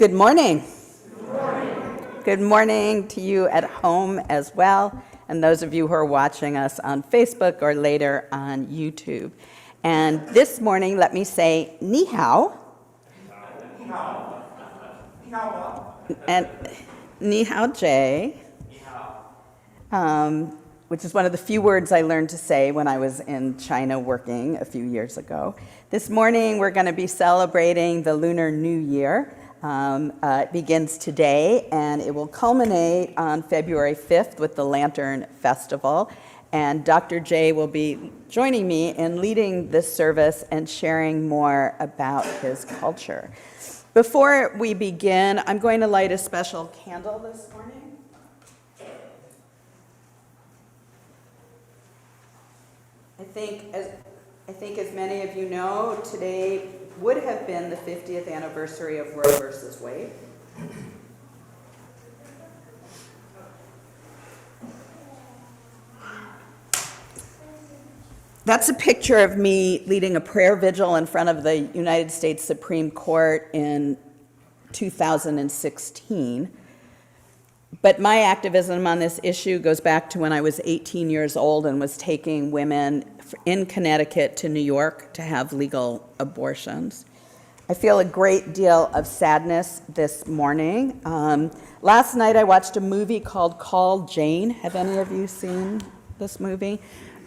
Good morning. Good morning to you at home as well, and those of you who are watching us on Facebook or later on YouTube. And this morning, let me say ni hao. Ni hao. Ni hao. And ni hao Jie. Ni hao. Which is one of the few words I learned to say when I was in China working a few years ago. This morning, we're going to be celebrating the Lunar New Year. It begins today, and it will culminate on February 5th with the Lantern Festival. And Dr. Jie will be joining me in leading this service and sharing more about his culture. Before we begin, I'm going to light a special candle this morning. I think as many of you know, today would have been the 50th anniversary of Roe versus Wade. That's a picture of me leading a prayer vigil in front of the United States Supreme Court in 2016. But my activism on this issue goes back to when I was 18 years old and was taking women in Connecticut to New York to have legal abortions. I feel a great deal of sadness this morning. Last night I watched a movie called Call Jane. Have any of you seen this movie?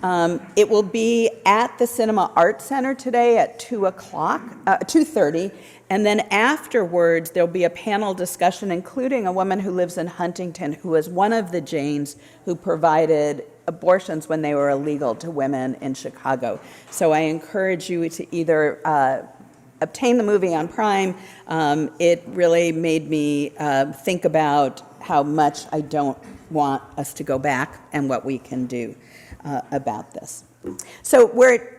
It will be at the Cinema Arts Center today at 2:30. And then afterwards, there'll be a panel discussion, including a woman who lives in Huntington, who was one of the Janes who provided abortions when they were illegal to women in Chicago. So I encourage you to either obtain the movie on Prime. It really made me think about how much I don't want us to go back and what we can do about this. So we're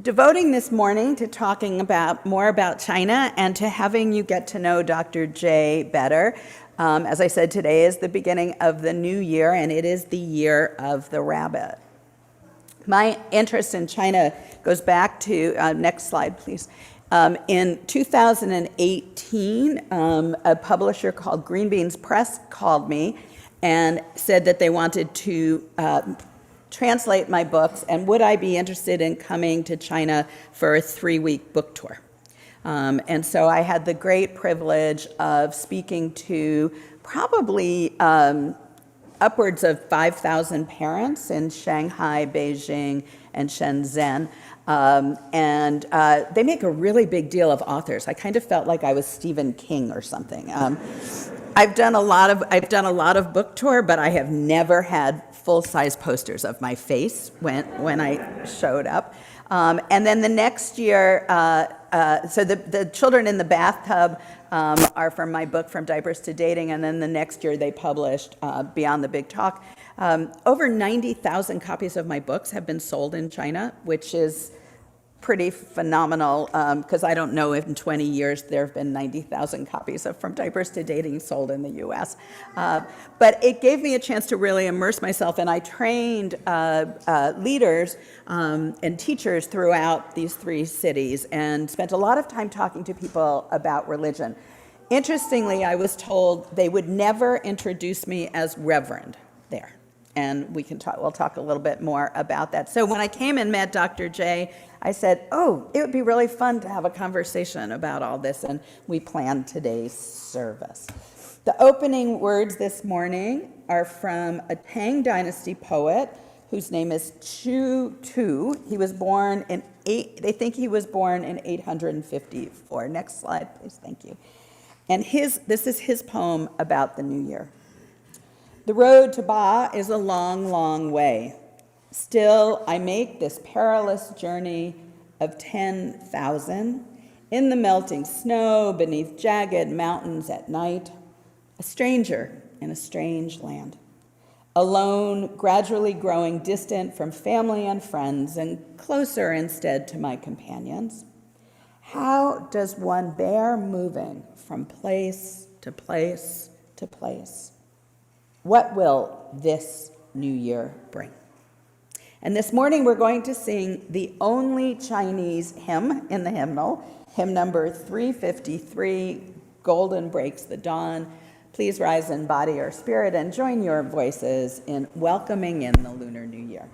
devoting this morning to talking more about China and to having you get to know Dr. Jie better. As I said, today is the beginning of the new year, and it is the year of the rabbit. My interest in China goes back to, next slide, please. In 2018, a publisher called Green Beans Press called me and said that they wanted to translate my books, and would I be interested in coming to China for a 3-week book tour. And so I had the great privilege of speaking to probably upwards of 5,000 parents in Shanghai, Beijing, and Shenzhen. And they make a really big deal of authors. I kind of felt like I was Stephen King or something. I've done a lot of book tour, but I have never had full-size posters of my face when I showed up. And then the next year, so the children in the bathtub are from my book, From Diapers to Dating, and then the next year they published Beyond the Big Talk. Over 90,000 copies of my books have been sold in China, which is pretty phenomenal, because I don't know if in 20 years there have been 90,000 copies of From Diapers to Dating sold in the US. But it gave me a chance to really immerse myself, and I trained leaders and teachers throughout these 3 cities and spent a lot of time talking to people about religion. Interestingly, I was told they would never introduce me as Reverend there. And we'll talk a little bit more about that. So when I came and met Dr. Jie, I said, it would be really fun to have a conversation about all this, and we planned today's service. The opening words this morning are from a Tang Dynasty poet whose name is Chu Tu. He was born they think he was born in 854. Next slide, please, thank you. And this is his poem about the new year. The road to Ba is a long, long way. Still, I make this perilous journey of 10,000 in the melting snow beneath jagged mountains at night, a stranger in a strange land, alone, gradually growing distant from family and friends and closer instead to my companions. How does one bear moving from place to place to place? What will this new year bring? And this morning we're going to sing the only Chinese hymn in the hymnal, hymn number 353, golden breaks the dawn. Please rise in body or spirit and join your voices in welcoming in the Lunar New Year.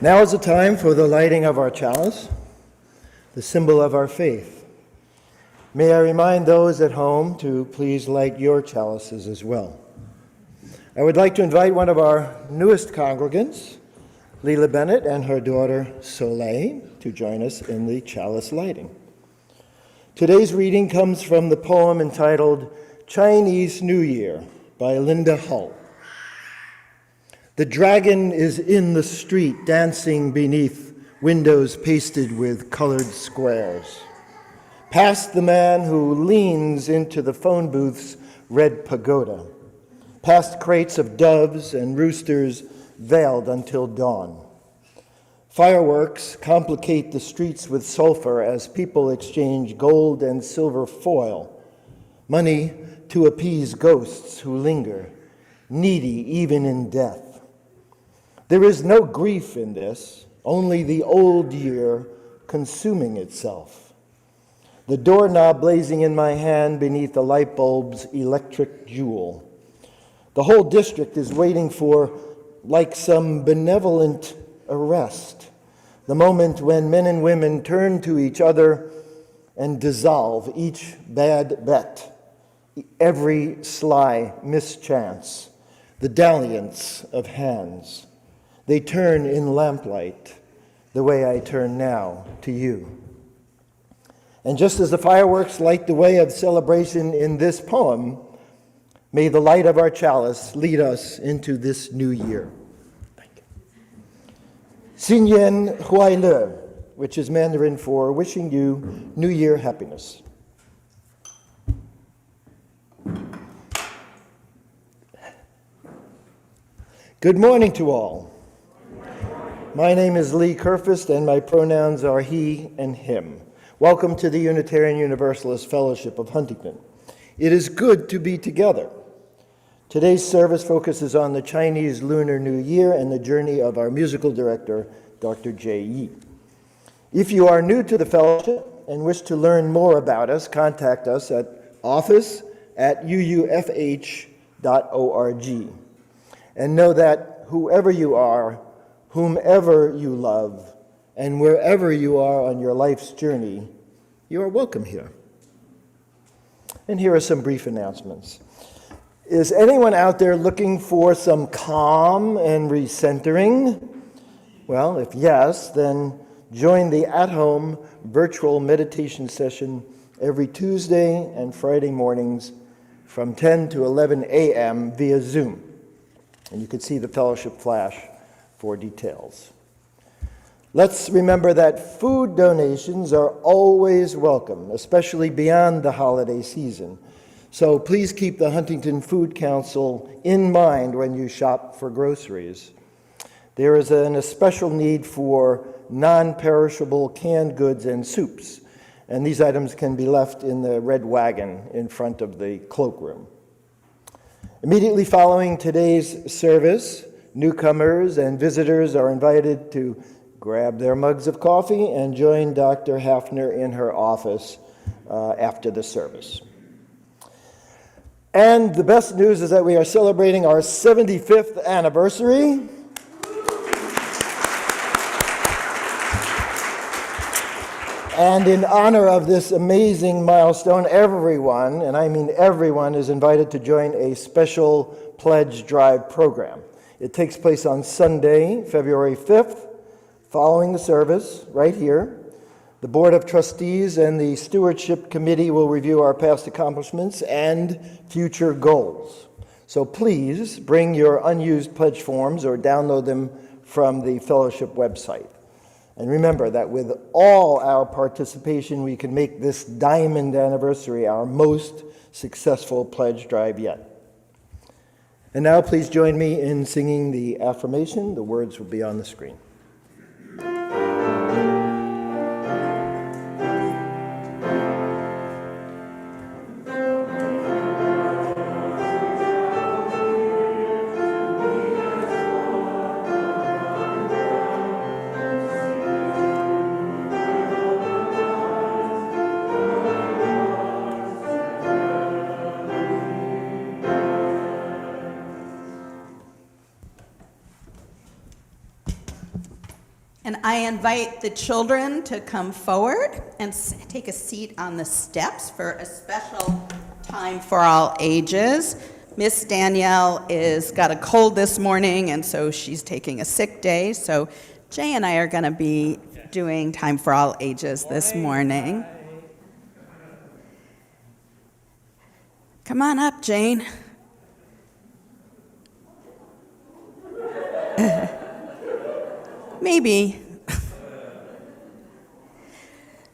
Now is the time for the lighting of our chalice, the symbol of our faith. May I remind those at home to please light your chalices as well. I would like to invite one of our newest congregants, Leela Bennett, and her daughter Soleil, to join us in the chalice lighting. Today's reading comes from the poem entitled Chinese New Year by Linda Hull. The dragon is in the street, dancing beneath windows pasted with colored squares. Past the man who leans into the phone booth's red pagoda. Past crates of doves and roosters veiled until dawn. Fireworks complicate the streets with sulfur as people exchange gold and silver foil, money to appease ghosts who linger, needy even in death. There is no grief in this, only the old year consuming itself. The doorknob blazing in my hand beneath the light bulb's electric jewel. The whole district is waiting for, like some benevolent arrest, the moment when men and women turn to each other and dissolve each bad bet, every sly mischance, the dalliance of hands. They turn in lamplight, the way I turn now to you. And just as the fireworks light the way of celebration in this poem, may the light of our chalice lead us into this new year. Thank you. Xin Yan Huai Le, which is Mandarin for wishing you New Year happiness. Good morning to all. My name is Lee Kerfist, and my pronouns are he and him. Welcome to the Unitarian Universalist Fellowship of Huntington. It is good to be together. Today's service focuses on the Chinese Lunar New Year and the journey of our musical director, Dr. Jie Yi. If you are new to the fellowship and wish to learn more about us, contact us at office@uufh.org. And know that whoever you are, whomever you love, and wherever you are on your life's journey, you are welcome here. And here are some brief announcements. Is anyone out there looking for some calm and recentering? Well, if yes, then join the at-home virtual meditation session every Tuesday and Friday mornings from 10 to 11 a.m. via Zoom. And you can see the fellowship flash for details. Let's remember that food donations are always welcome, especially beyond the holiday season. So please keep the Huntington Food Council in mind when you shop for groceries. There is a special need for non-perishable canned goods and soups, and these items can be left in the red wagon in front of the cloakroom. Immediately following today's service, newcomers and visitors are invited to grab their mugs of coffee and join Dr. Hafner in her office after the service. And the best news is that we are celebrating our 75th anniversary. And in honor of this amazing milestone, everyone, and I mean everyone, is invited to join a special pledge drive program. It takes place on Sunday, February 5th, following the service, right here. The Board of Trustees and the Stewardship Committee will review our past accomplishments and future goals. So please bring your unused pledge forms or download them from the fellowship website. And remember that with all our participation, we can make this diamond anniversary our most successful pledge drive yet. And now please join me in singing the affirmation. The words will be on the screen. And I invite the children to come forward and take a seat on the steps for a special time for all ages. Miss Danielle is got a cold this morning, and so she's taking a sick day. So Jay and I are going to be doing time for all ages this morning. Come on up, Jane. Maybe.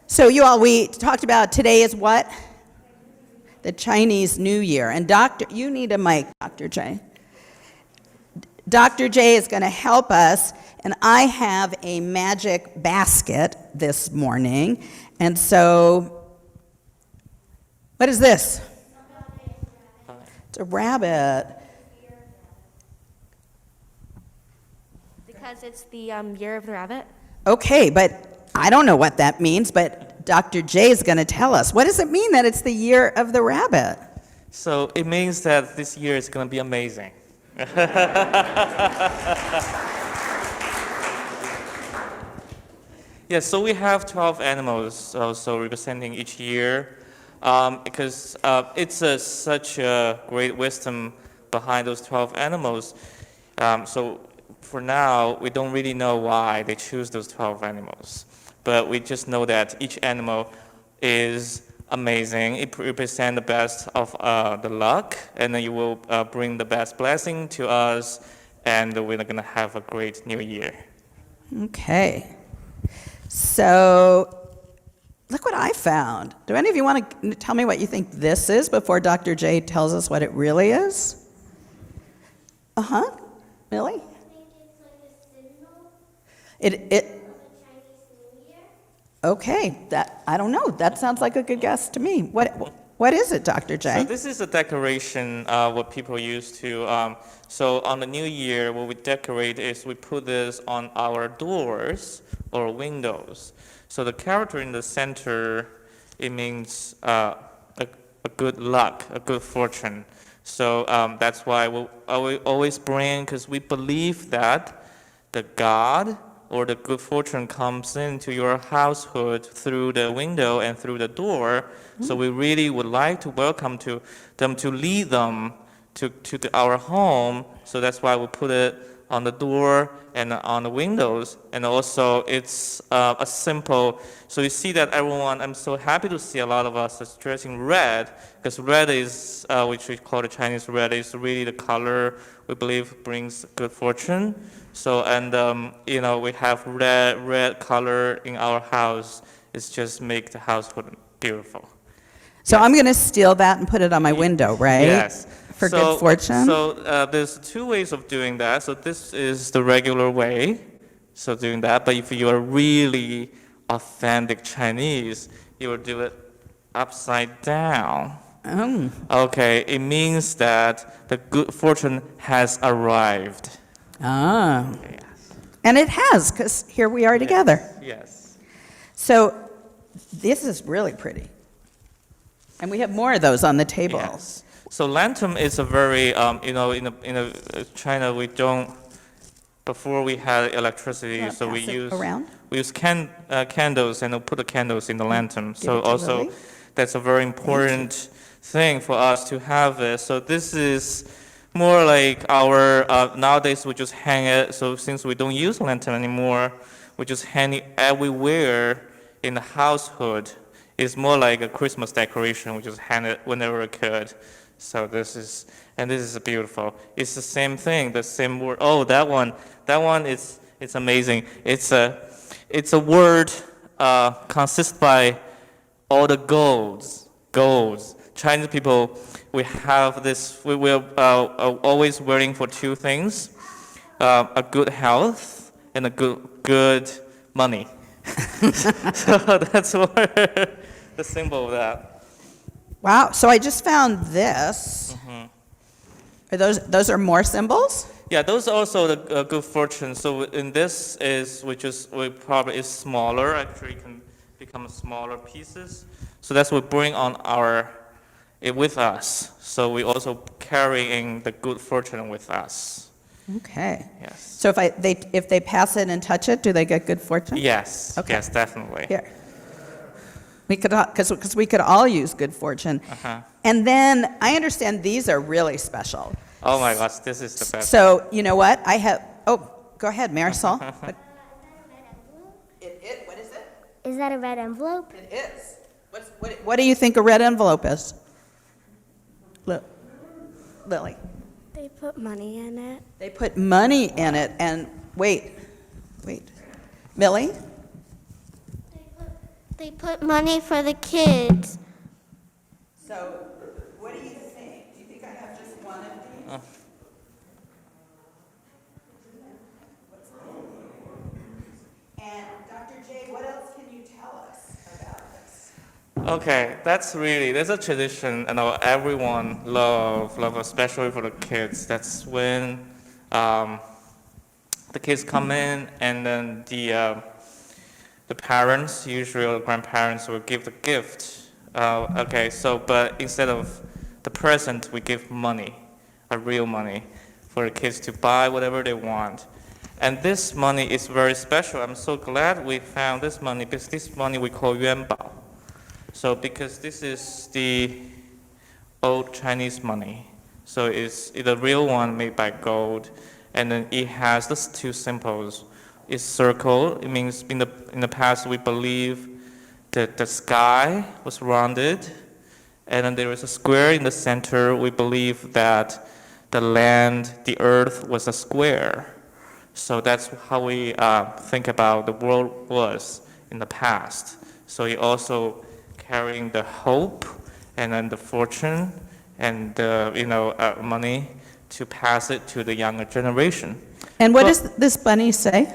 So you all, we talked about today is what? The Chinese New Year. And you need a mic, Dr. J. Dr. J is going to help us, and I have a magic basket this morning. And so, what is this? It's a rabbit. Because it's the year of the rabbit. Okay, but I don't know what that means, but Dr. J is going to tell us. What does it mean that it's the year of the rabbit? So it means that this year is going to be amazing. Yeah, so we have 12 animals so representing each year because it's such a great wisdom behind those 12 animals. So for now, we don't really know why they choose those 12 animals, but we just know that each animal is amazing. It represents the best of the luck, and then you will bring the best blessing to us, and we're going to have a great new year. Okay. So, look what I found. Do any of you want to tell me what you think this is before Dr. J tells us what it really is? Uh-huh. Millie? Okay, I don't know. That sounds like a good guess to me. What is it, Dr. J? So this is a decoration, what people use to, so on the new year, what we decorate is we put this on our doors or windows. So the character in the center, it means a good luck, a good fortune. So that's why we always bring, because we believe that the God or the good fortune comes into your household through the window and through the door. So we really would like to welcome them to lead them to our home. So that's why we put it on the door and on the windows. And also it's a simple, so you see that everyone, I'm so happy to see a lot of us is dressing red, because red is, which we call the Chinese red, is really the color we believe brings good fortune. So, and we have red color in our house. It's just make the household beautiful. So I'm going to steal that and put it on my window, right? Yes. For good fortune? So there's two ways of doing that. So this is the regular way, so doing that. But if you are really authentic Chinese, you will do it upside down. Oh. Okay, it means that the good fortune has arrived. Ah. Yes. And it has, because here we are together. Yes. So this is really pretty. And we have more of those on the table. Yes. So lantern is a very, in China we don't, before we had electricity, Wanna so we pass it use around? candles and we'll put the candles in the lantern. So it to also Lily. that's a very important thing for us to have it. So this is more like our, nowadays we just hang it. So since we don't use lantern anymore, we just hang it everywhere in the household. It's more like a Christmas decoration. We just hang it whenever we could. So this is beautiful. It's the same thing, the same word. Oh, that one is, it's amazing. It's a word consists by all the golds. Chinese people, we have this, we're always waiting for two things, a good health and a good money. So that's what the symbol of that. Wow. So I just found this. Are those are more symbols? Yeah, those are also the good fortune. So in this is, we probably is smaller, actually can become smaller pieces. So that's what we bring on it with us. So we also carrying the good fortune with us. Okay. Yes. So if they pass it and touch it, do they get good fortune? Yes. Okay. Yes, definitely. Here. We could, because we could all use good fortune. Uh-huh. And then I understand these are really special. Oh my gosh, this is the best. So you know what? Go ahead, Marisol. What is it? Is that a red envelope? It is. What do you think a red envelope is? Lily. They put money in it. They put money in it, and wait. Millie? They put money for the kids. So, what do you think? Do you think I have just one of these? And Dr. Jie, what else can you tell us about this? Okay, there's a tradition, everyone love, especially for the kids. That's when the kids come in, and then the parents, usually or grandparents, will give the gift. But instead of the present, we give money, a real money, for the kids to buy whatever they want. And this money is very special. I'm so glad we found this money, because this money we call yuanbao. So because this is the old Chinese money, so it's the real one made by gold, and then it has these two symbols. It's circle. It means in the past we believe that the sky was rounded, and then there is a square in the center. We believe that the land, the earth, was a square. So that's how we think about the world was in the past. So it also carrying the hope and then the fortune and the money to pass it to the younger generation. And what does this bunny say?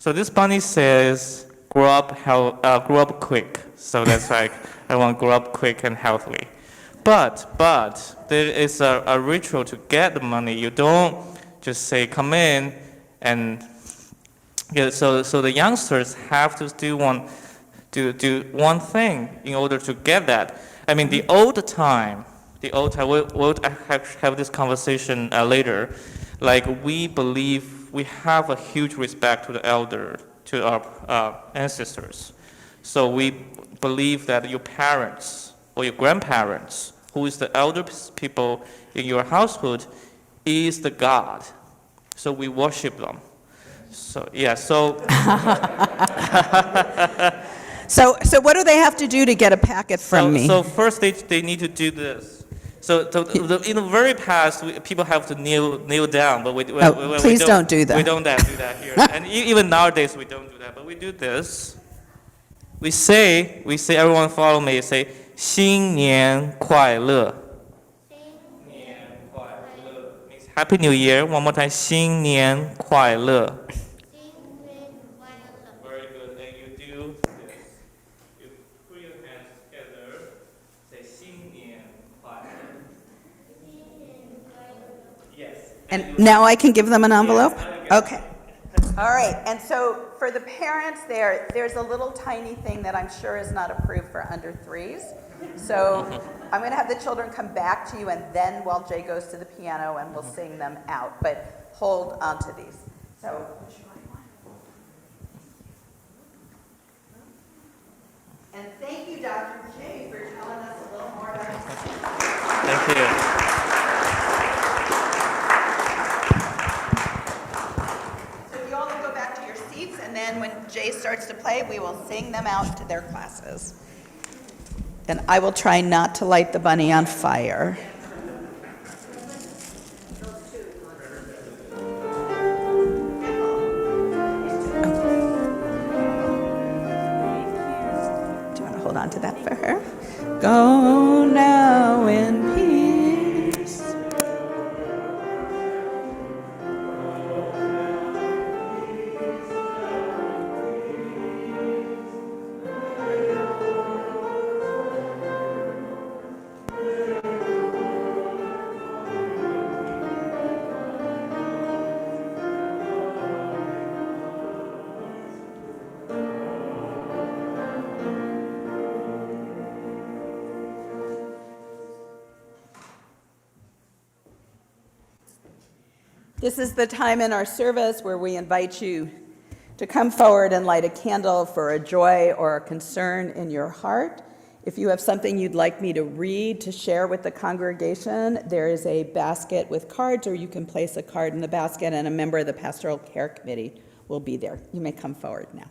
So this bunny says, grow up quick. So that's like, I want to grow up quick and healthily. But there is a ritual to get the money. You don't just say, come in, and so the youngsters have to do one thing in order to get that. I mean, the old time, we'll have this conversation later. Like, we believe we have a huge respect to the elder, to our ancestors. So we believe that your parents or your grandparents, who is the elder people in your household, is the God. So we worship them. So yeah, so So what do they have to do to get a packet from me? So first they need to do this. So in the very past, people have to kneel down, but we Please don't do that. We don't do that here, and even nowadays we don't do that. But we do this. We say everyone follow me. Say 新年快乐. 新年快乐 means Happy New Year. One more time. 新年快乐. Very good. And you do this. You put your hands together. Say 新年快乐. Yes. And now I can give them an envelope? Okay. All right, and so for the parents there's a little tiny thing that I'm sure is not approved for under 3s. So I'm going to have the children come back to you, and then while Jay goes to the piano, and we'll sing them out. But hold on to these. So, and thank you, Dr. Jay, for telling us a little more about this. Thank you. And then when Jay starts to play, we will sing them out to their classes. And I will try not to light the bunny on fire. Do you want to hold on to that for her? Go now in peace. This is the time in our service where we invite you to come forward and light a candle for a joy or a concern in your heart. If you have something you'd like me to read, to share with the congregation, there is a basket with cards, or you can place a card in the basket, and a member of the Pastoral Care Committee will be there. You may come forward now.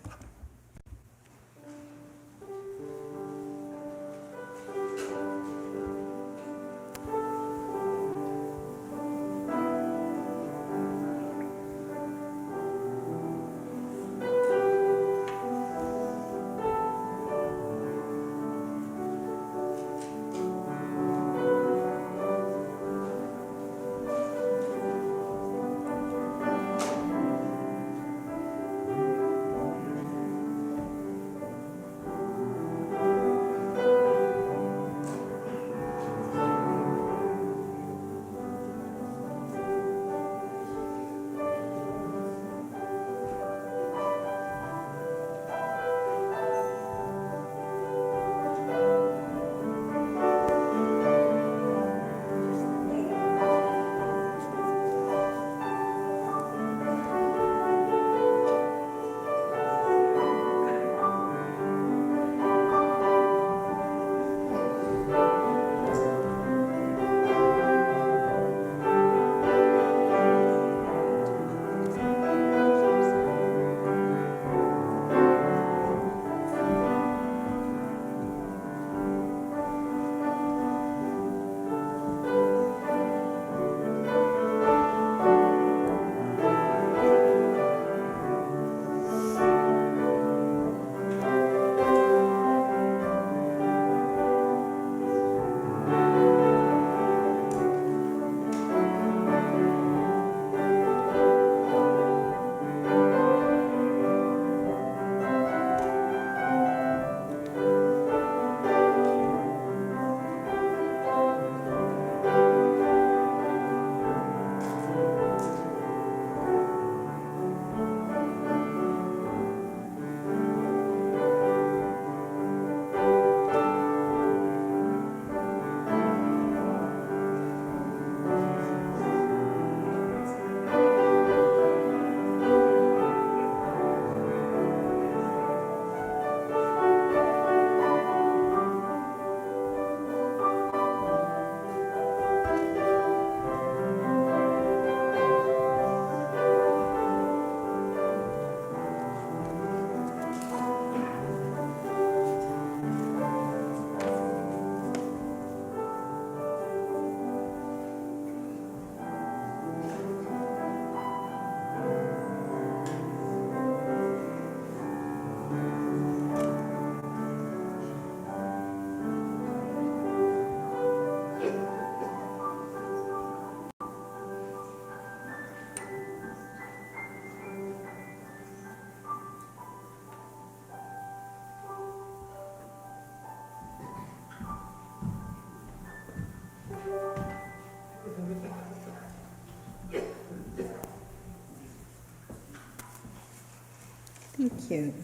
Thank you.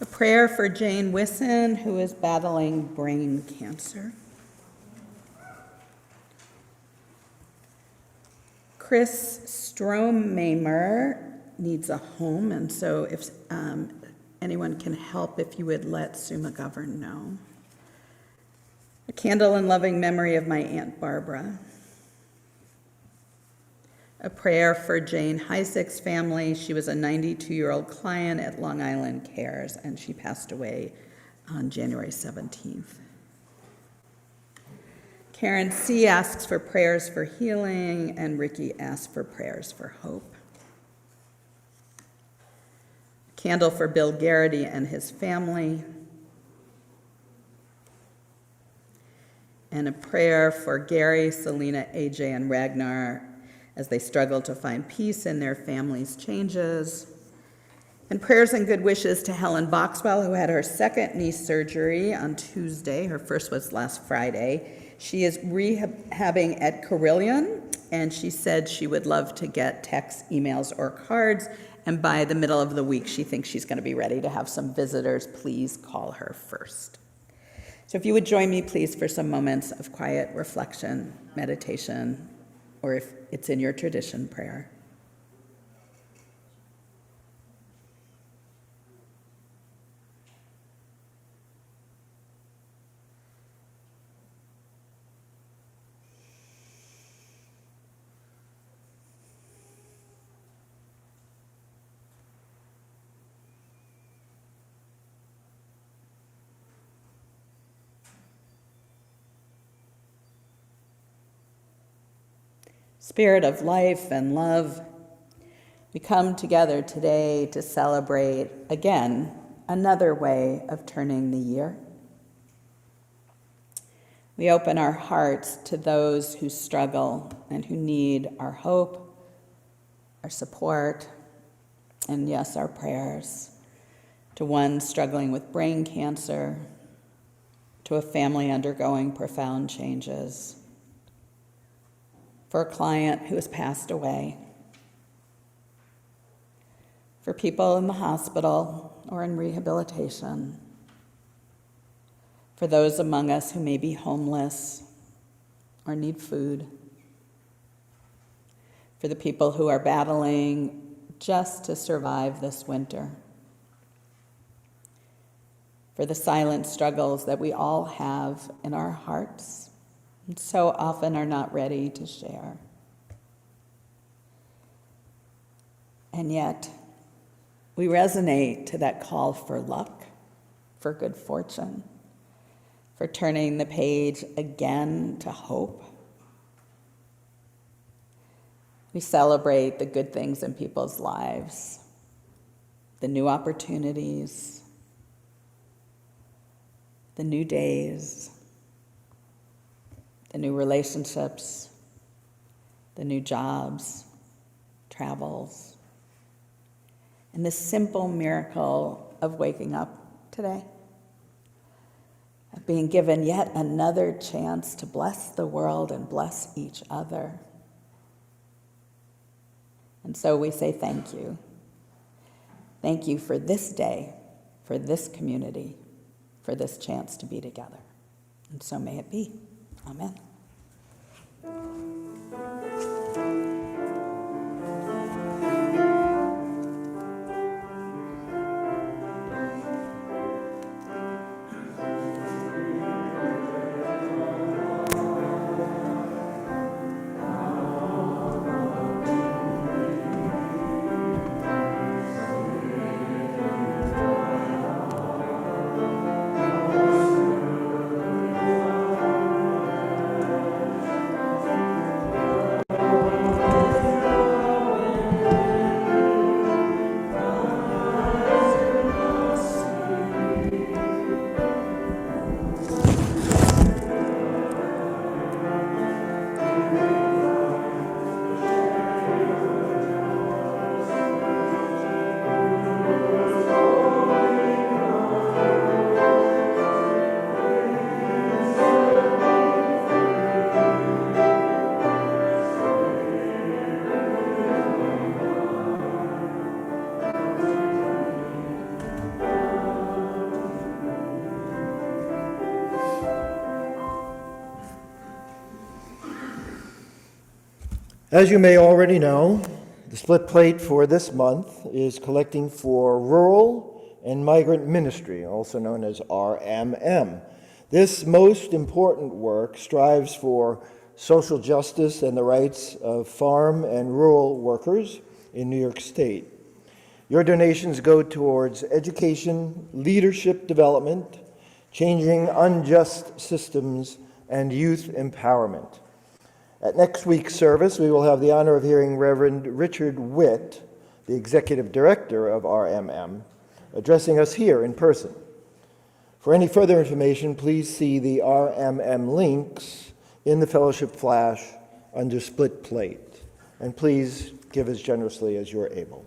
A prayer for Jane Wisson, who is battling brain cancer. Chris Stromamer needs a home, and so if anyone can help, if you would let Sue McGovern know. A candle in loving memory of my Aunt Barbara. A prayer for Jane Heisek's family. She was a 92-year-old client at Long Island Cares, and she passed away on January 17th. Karen C. asks for prayers for healing, and Ricky asks for prayers for hope. A candle for Bill Garrity and his family. And a prayer for Gary, Selena, AJ, and Ragnar as they struggle to find peace in their family's changes. And prayers and good wishes to Helen Boxwell, who had her second knee surgery on Tuesday. Her first was last Friday. She is rehabbing at Carilion, and she said she would love to get texts, emails, or cards, and by the middle of the week, she thinks she's going to be ready to have some visitors. Please call her first. So if you would join me, please, for some moments of quiet reflection, meditation, or if it's in your tradition, prayer. Spirit of life and love, we come together today to celebrate, again, another way of turning the year. We open our hearts to those who struggle and who need our hope, our support, and yes, our prayers. To one struggling with brain cancer, to a family undergoing profound changes, for a client who has passed away, for people in the hospital or in rehabilitation, for those among us who may be homeless or need food, for the people who are battling just to survive this winter, for the silent struggles that we all have in our hearts and so often are not ready to share. And yet, we resonate to that call for luck, for good fortune, for turning the page again to hope. We celebrate the good things in people's lives, the new opportunities, the new days, the new relationships, the new jobs, travels, and the simple miracle of waking up today, of being given yet another chance to bless the world and bless each other. And so we say thank you. Thank you for this day, for this community, for this chance to be together. And so may it be. Amen. As you may already know, the split plate for this month is collecting for rural and migrant ministry, also known as RMM. This most important work strives for social justice and the rights of farm and rural workers in New York State. Your donations go towards education, leadership development, changing unjust systems, and youth empowerment. At next week's service, we will have the honor of hearing Reverend Richard Witt, the Executive Director of RMM, addressing us here in person. For any further information, please see the RMM links in the fellowship flash under split plate. And please give as generously as you're able.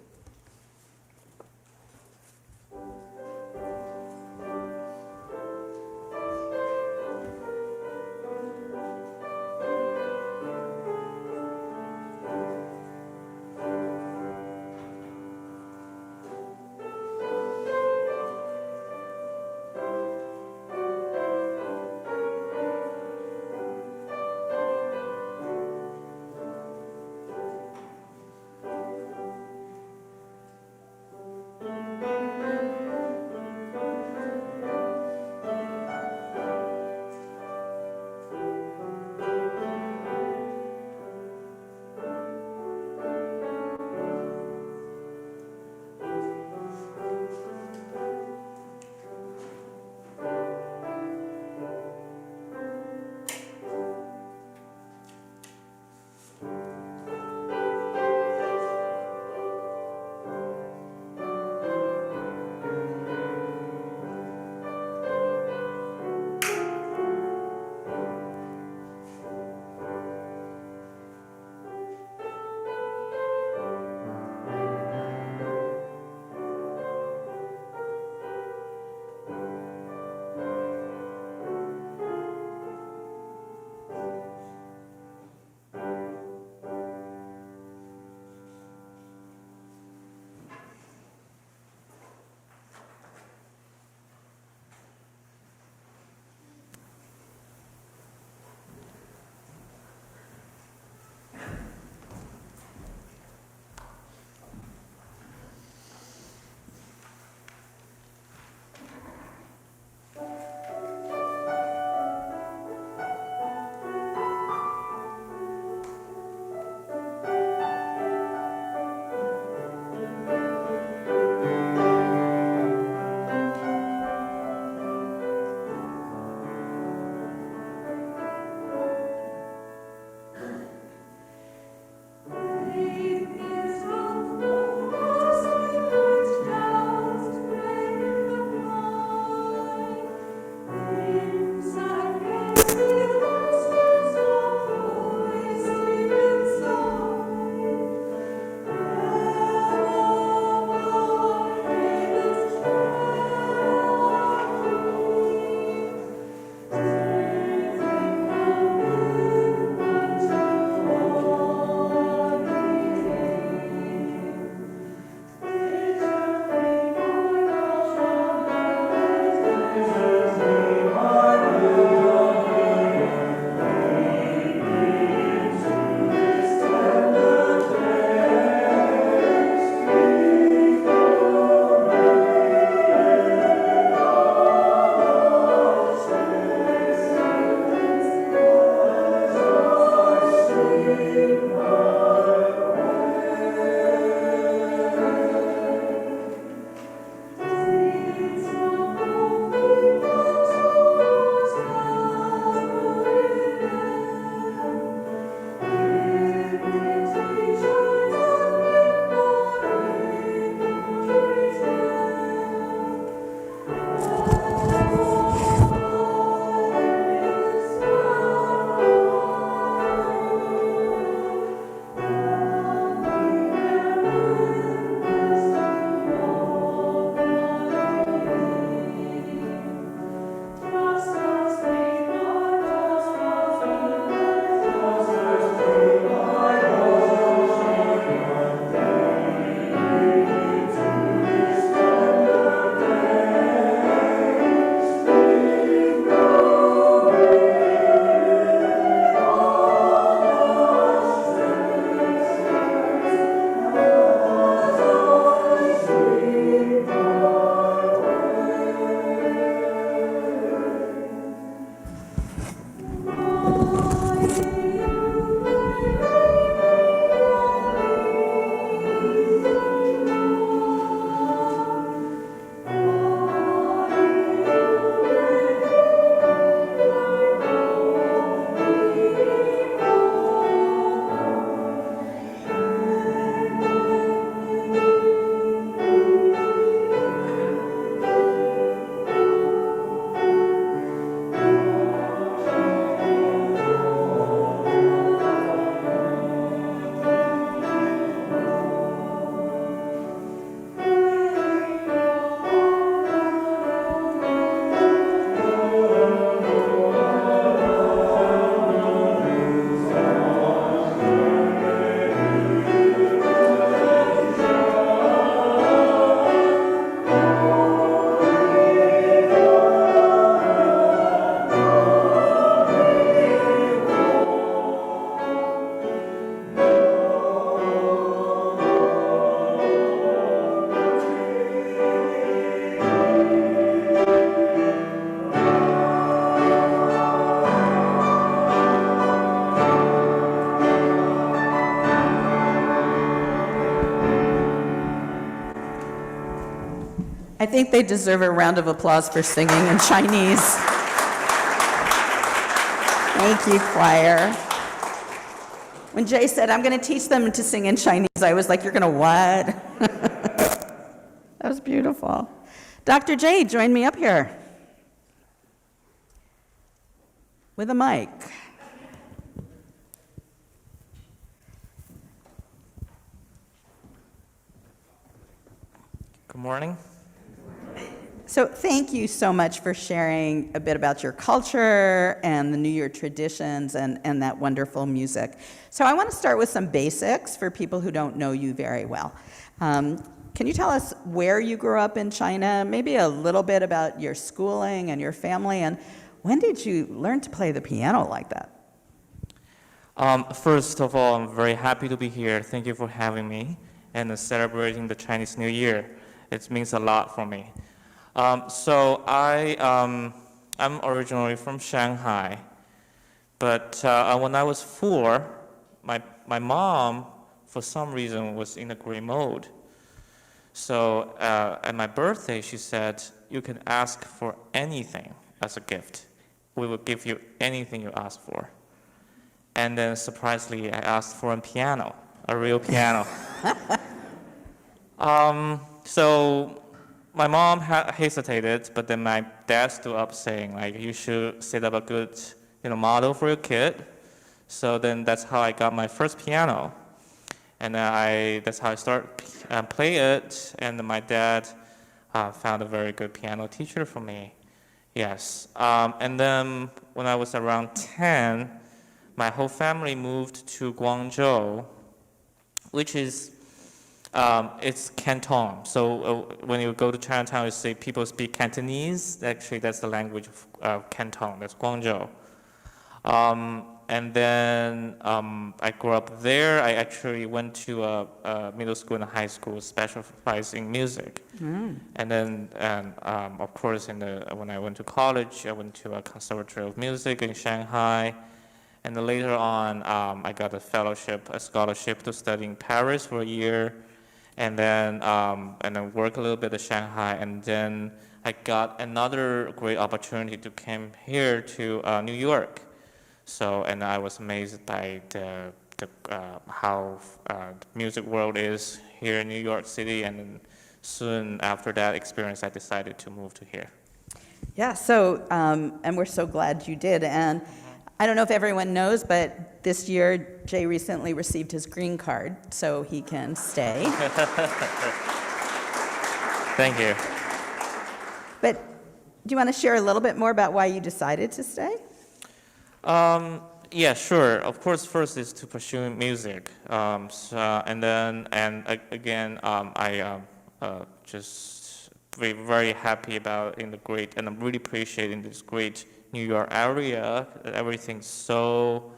I think they deserve a round of applause for singing in Chinese. Thank you, choir. When Jay said, I'm going to teach them to sing in Chinese, I was like, you're going to what? That was beautiful. Dr. Jie, join me up here with a mic. Good morning. So thank you so much for sharing a bit about your culture and the New Year traditions and that wonderful music. So I want to start with some basics for people who don't know you very well. Can you tell us where you grew up in China, maybe a little bit about your schooling and your family, and when did you learn to play the piano like that? First of all, I'm very happy to be here. Thank you for having me and celebrating the Chinese New Year. It means a lot for me. So I'm originally from Shanghai, but when I was 4, my mom, for some reason, was in a gray mode. So at my birthday, she said, you can ask for anything as a gift. We will give you anything you ask for. And then surprisingly, I asked for a piano, a real piano. So my mom hesitated, but then my dad stood up saying, like, you should set up a good, model for your kid. So then that's how I got my first piano. And that's how I started play it. And my dad found a very good piano teacher for me. Yes. And then when I was around 10, my whole family moved to Guangzhou, which is it's Canton. So when you go to Chinatown, you see people speak Cantonese. Actually, that's the language of Canton. That's Guangzhou. And then I grew up there. I actually went to a middle school and a high school specializing in music. And then, of course, when I went to college, I went to a conservatory of music in Shanghai. And then later on, I got a scholarship to study in Paris for a year. And then work a little bit in Shanghai. And then I got another great opportunity to come here to New York. So, and I was amazed by how the music world is here in New York City. And then soon after that experience, I decided to move to here. Yeah, so, and we're so glad you did. And I don't know if everyone knows, but this year, Jay recently received his green card, so he can stay. Thank you. But do you want to share a little bit more about why you decided to stay? Yeah, sure. Of course, first is to pursue music. I just very happy about and I'm really appreciating this great New York area. Everything's so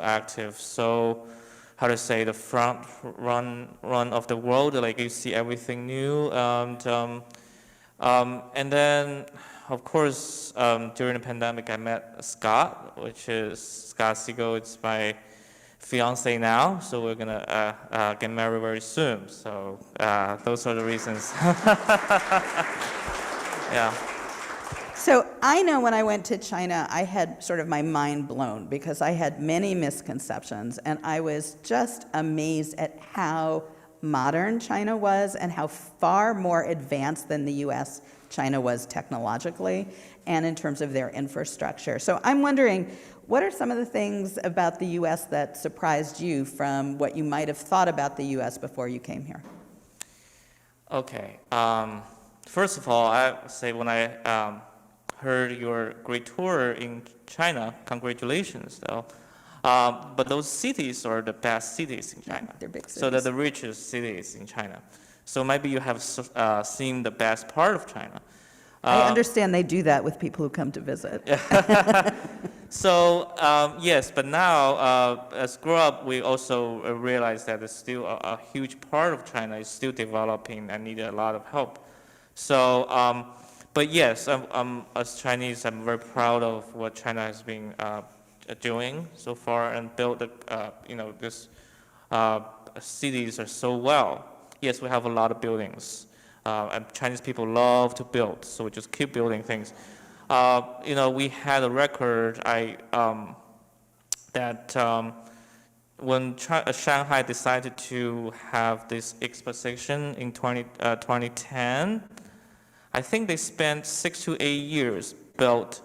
active, so how to say, the front run of the world. Like, you see everything new, and then of course during the pandemic I met Scott, which is Scott Siegel. It's my fiance now, so we're gonna get married very soon. So those are the reasons. Yeah. So I know when I went to China, I had sort of my mind blown because I had many misconceptions, and I was just amazed at how modern China was and how far more advanced than the US China was technologically and in terms of their infrastructure. So I'm wondering, what are some of the things about the US that surprised you from what you might have thought about the US before you came here? Okay. First of all, I say when I heard your great tour in China, congratulations, though. But those cities are the best cities in China. Yeah, they're big cities. So they're the richest cities in China. So maybe you have seen the best part of China. I understand they do that with people who come to visit. So yes, but now as grow up, we also realize that there's still a huge part of China is still developing and need a lot of help. So, but yes, as Chinese, I'm very proud of what China has been doing so far and built. This cities are so well. Yes, we have a lot of buildings, And Chinese people love to build, so we just keep building things. We had a record that when Shanghai decided to have this exposition in 2010, I think they spent 6 to 8 years built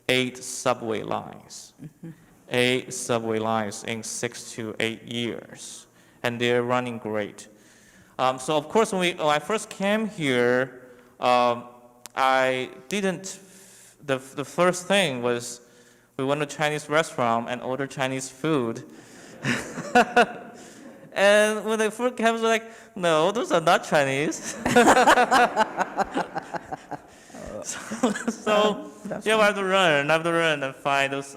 8 subway lines. 8 subway lines in 6 to 8 years, and they're running great. So of course, when I first came here, I didn't. The first thing was we went to a Chinese restaurant and ordered Chinese food. And when they first came, I was like, no, those are not Chinese. So yeah, I have to run and find those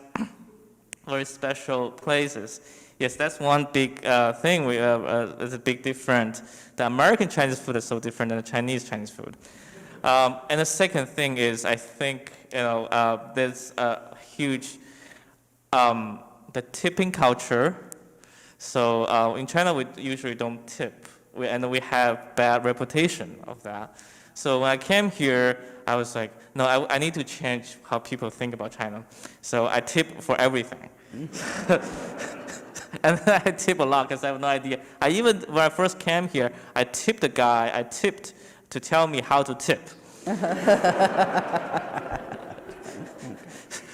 very special places. Yes, that's one big thing. It's a big difference. The American Chinese food is so different than the Chinese food. And the second thing is, I think there's a huge the tipping culture. So in China, we usually don't tip, and we have bad reputation of that. So when I came here, I was like, no, I need to change how people think about China. So I tip for everything. And I tip a lot because I have no idea. When I first came here, I tipped the guy I tipped to tell me how to tip.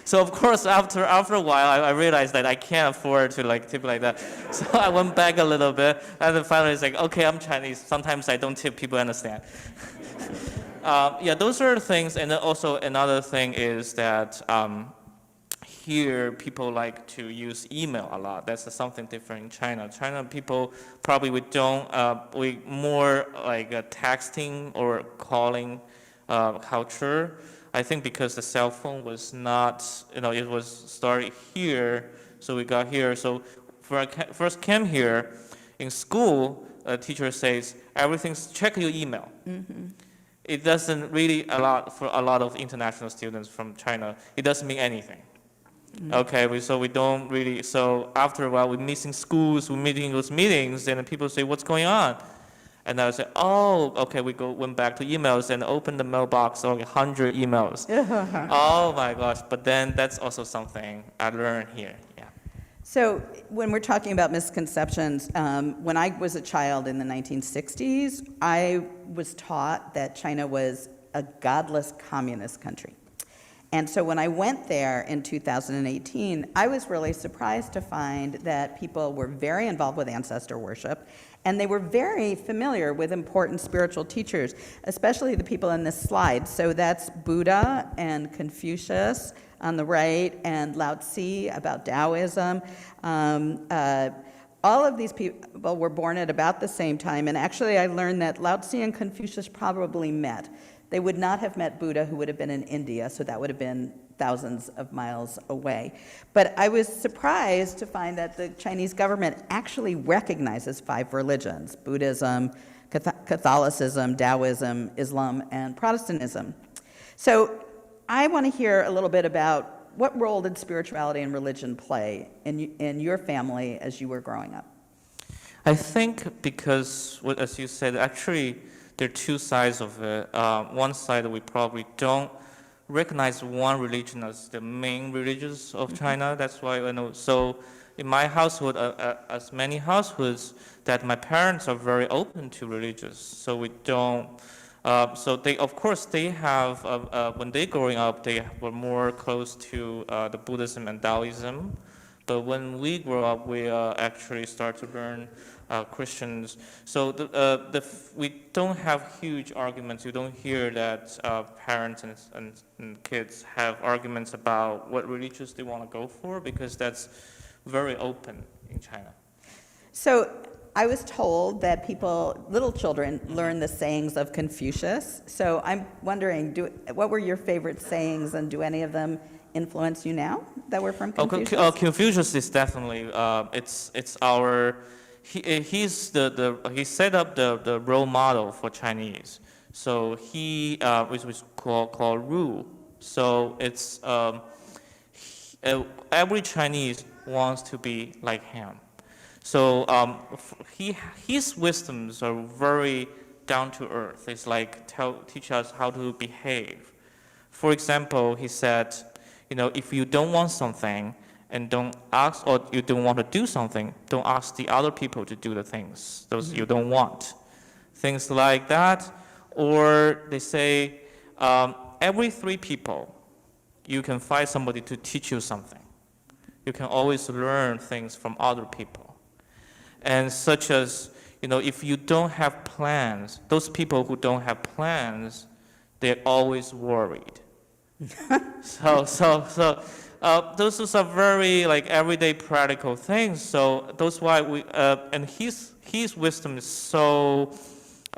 So of course, after a while, I realized that I can't afford to tip like that. So I went back a little bit, and then finally it's like, okay, I'm Chinese. Sometimes I don't tip, people understand. Those are the things. And then also another thing is that here people like to use email a lot. That's something different in China. China people probably we more like texting or calling culture. I think because the cell phone was not, it was started here, so we got here. So when I first came here, in school, a teacher says, check your email. Mm-hmm. It doesn't really for a lot of international students from China, it doesn't mean anything. Mm-hmm. Okay, so we don't really, so after a while, we're missing schools, we're meeting those meetings, and then people say, what's going on? And I said, oh, okay, went back to emails and opened the mailbox, 100 emails. Oh my gosh, but then that's also something I learned here, yeah. So when we're talking about misconceptions, when I was a child in the 1960s, I was taught that China was a godless communist country. And so when I went there in 2018, I was really surprised to find that people were very involved with ancestor worship, and they were very familiar with important spiritual teachers, especially the people in this slide. So that's Buddha and Confucius on the right, and Lao Tzu about Taoism. All of these people were born at about the same time, and actually I learned that Lao Tzu and Confucius probably met. They would not have met Buddha, who would have been in India, so that would have been thousands of miles away. But I was surprised to find that the Chinese government actually recognizes 5 religions: Buddhism, Catholicism, Taoism, Islam, and Protestantism. So I want to hear a little bit about what role did spirituality and religion play in your family as you were growing up? I think because, as you said, actually there are 2 sides of it. One side, we probably don't recognize one religion as the main religions of China. That's why I know. So in my household, as many households, that my parents are very open to religious. So we don't. So they, of course, they have when they growing up, they were more close to the Buddhism and Taoism. But when we grow up, we actually start to learn Christians. So we don't have huge arguments. You don't hear that parents and kids have arguments about what religions they want to go for, because that's very open in China. So I was told that little children, learn the sayings of Confucius. So I'm wondering, what were your favorite sayings, and do any of them influence you now that were from Confucius? Confucius is definitely it's our. He set up the role model for Chinese. So he which was called Ru. So it's every Chinese wants to be like him. So his wisdoms are very down to earth. It's like teach us how to behave. For example, he said, if you don't want something and don't ask, or you don't want to do something, don't ask the other people to do the things those you don't want. Things like that. Or they say, every 3 people, you can find somebody to teach you something. You can always learn things from other people. And such as, if you don't have plans, those people who don't have plans, they're always worried. Those are very everyday practical things. So that's why and his wisdom is so.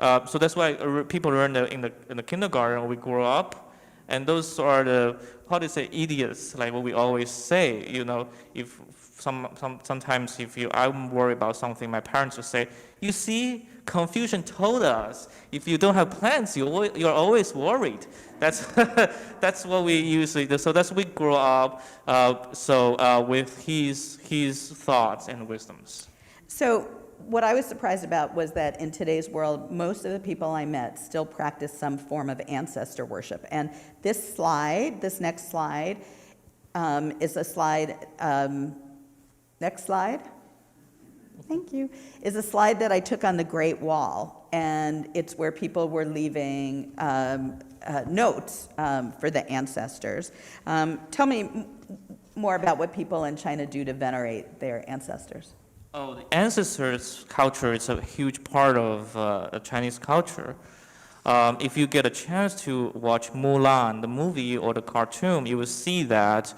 So that's why people learn in the kindergarten when we grow up, and those are the idiots, like what we always say. If sometimes if I'm worried about something, my parents will say, "You see, Confucius told us if you don't have plans, you're always worried." That's that's what we usually do. So that's we grow up. With his thoughts and wisdoms. So what I was surprised about was that in today's world, most of the people I met still practice some form of ancestor worship. And this next slide, is a slide, next slide, thank you, is a slide that I took on the Great Wall. And it's where people were leaving notes for the ancestors. Tell me more about what people in China do to venerate their ancestors. Oh, the ancestors' culture is a huge part of the Chinese culture. If you get a chance to watch Mulan, the movie or the cartoon, you will see that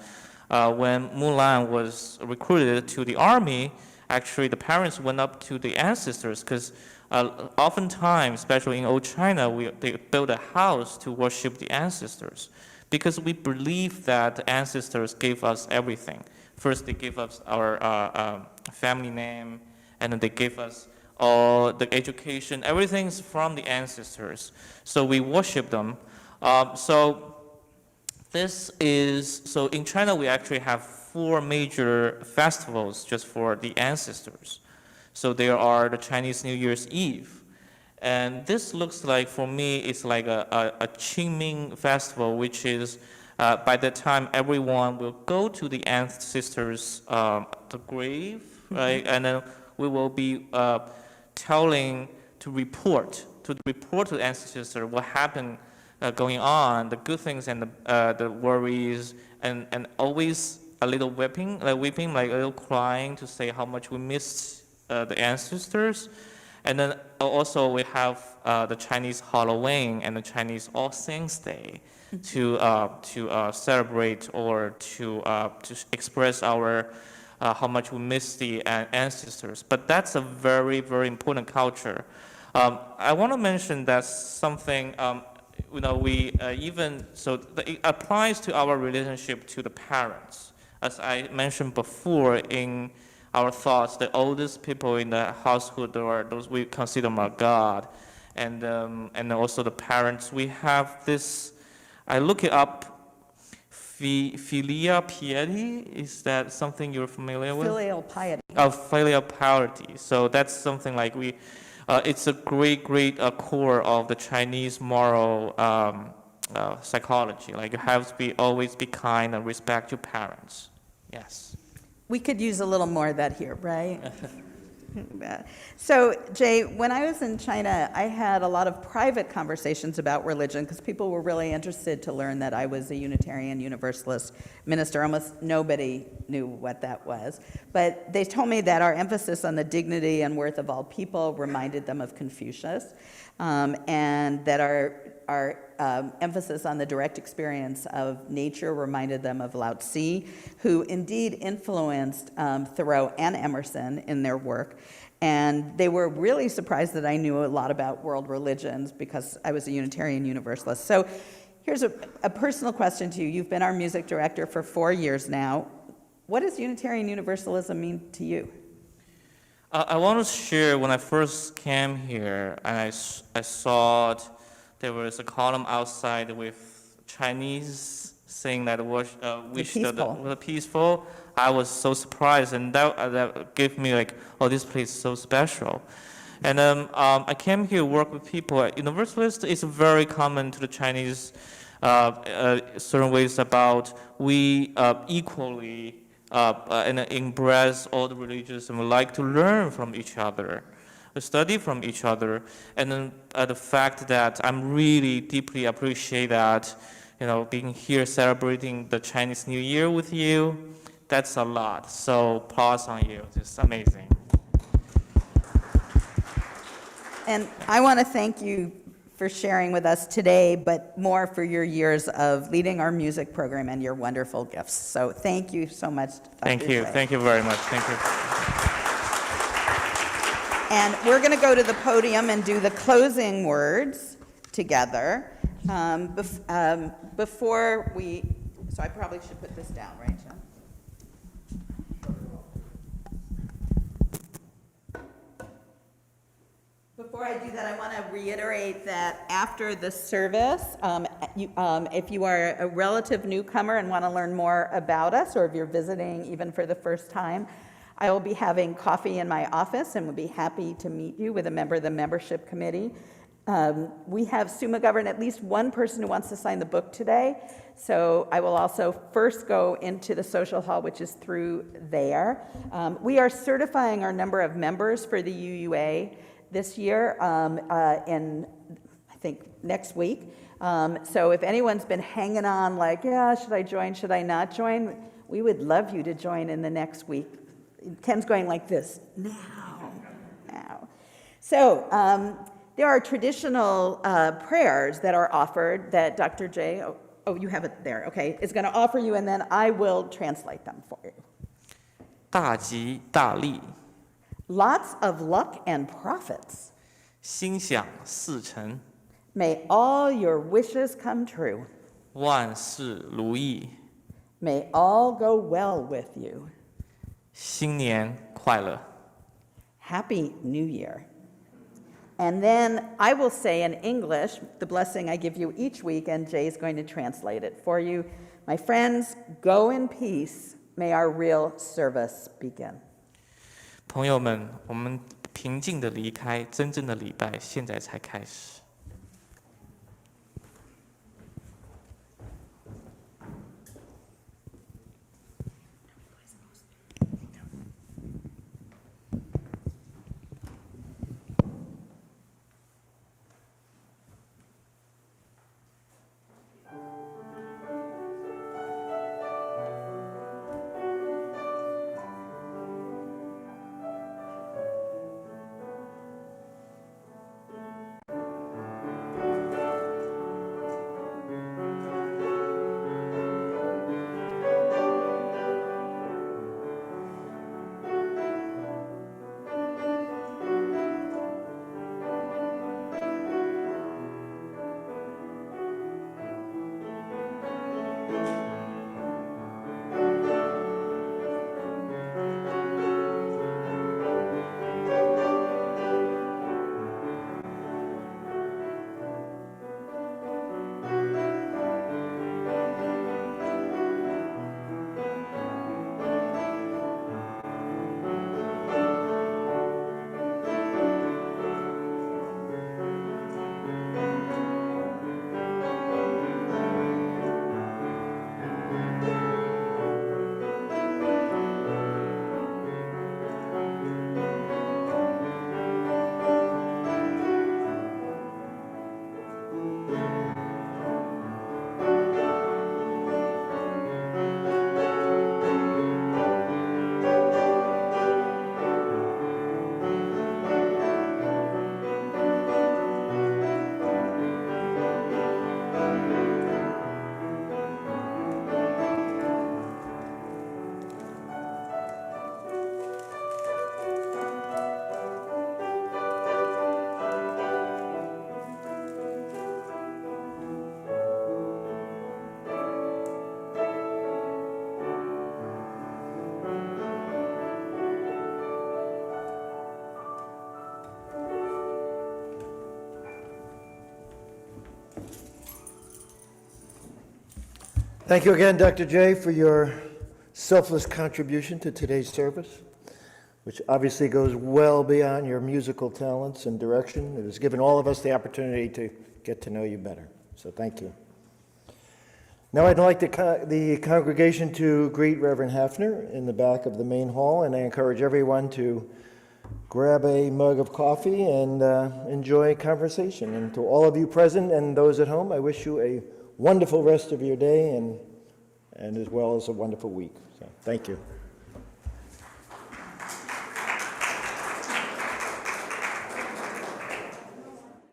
when Mulan was recruited to the army, actually the parents went up to the ancestors because oftentimes, especially in old China, they built a house to worship the ancestors because we believe that the ancestors gave us everything. First, they gave us our family name, and then they gave us all the education. Everything's from the ancestors. So we worship them. So in China, we actually have 4 major festivals just for the ancestors. So there are the Chinese New Year's Eve. And this looks like, for me, it's like a Qingming festival, which is by that time, everyone will go to the ancestors' the grave, right? And then we will be report to the ancestors what happened going on, the good things and the worries, and always a little weeping, like a little crying to say how much we missed the ancestors. And then also we have the Chinese Halloween and the Chinese All Saints Day to celebrate or to express our how much we miss the ancestors. But that's a very, very important culture. I want to mention that something it applies to our relationship to the parents. As I mentioned before, in our thoughts, the oldest people in the household are those we consider our God, and also the parents. We have this. I look it up. Filial piety, is that something you're familiar with? Filial piety. Filial piety. So that's something like it's a great core of the Chinese moral psychology. Like you have to always be kind and respect your parents. Yes. We could use a little more of that here, right? So, Jie, when I was in China, I had a lot of private conversations about religion because people were really interested to learn that I was a Unitarian Universalist minister. Almost nobody knew what that was. But they told me that our emphasis on the dignity and worth of all people reminded them of Confucius, and that our emphasis on the direct experience of nature reminded them of Lao Tzu, who indeed influenced Thoreau and Emerson in their work. And they were really surprised that I knew a lot about world religions because I was a Unitarian Universalist. So here's a personal question to you. You've been our music director for 4 years now. What does Unitarian Universalism mean to you? I want to share when I first came here and I saw there was a column outside with Chinese saying that wish the peaceful. I was so surprised, and that gave me like, oh, this place is so special. And I came here to work with people at Universalist. It's very common to the Chinese certain ways about we equally and embrace all the religions and we like to learn from each other, study from each other. And then the fact that I'm really deeply appreciate that, being here celebrating the Chinese New Year with you, that's a lot. So applause on you. It's amazing. And I want to thank you for sharing with us today, but more for your years of leading our music program and your wonderful gifts. So thank you so much, Dr. Thank you. Jie. Thank you very much. Thank you. And we're going to go to the podium and do the closing words together. Before we, so I probably should put this down, right, John? Before I do that, I want to reiterate that after the service, if you are a relative newcomer and want to learn more about us, or if you're visiting even for the first time, I will be having coffee in my office and would be happy to meet you with a member of the membership committee. We have Summa Govern at least one person who wants to sign the book today. So I will also first go into the social hall, which is through there. We are certifying our number of members for the UUA this year in, I think, next week. So if anyone's been hanging on like, yeah, should I join, should I not join? We would love you to join in the next week. Ken's going like this, now. So there are traditional prayers that are offered that Dr. Jie, oh, you have it there, okay, is going to offer you, and then I will translate them for you. 大吉大利， Lots of luck and profits. 心想事成， May all your wishes come true. 万事如意， May all go well with you. 新年快乐。 Happy New Year. And then I will say in English the blessing I give you each week, and Jay is going to translate it for you. My friends, go in peace. May our real service begin. 朋友们，我们平静的离开，真正的礼拜现在才开始。Thank you again, Dr. Jie, for your selfless contribution to today's service. which obviously goes well beyond your musical talents and direction. It has given all of us the opportunity to get to know you better. So thank you. Now I'd like the congregation to greet Reverend Hafner in the back of the main hall, and I encourage everyone to grab a mug of coffee and enjoy conversation. And to all of you present and those at home, I wish you a wonderful rest of your day and as well as a wonderful week. So thank you.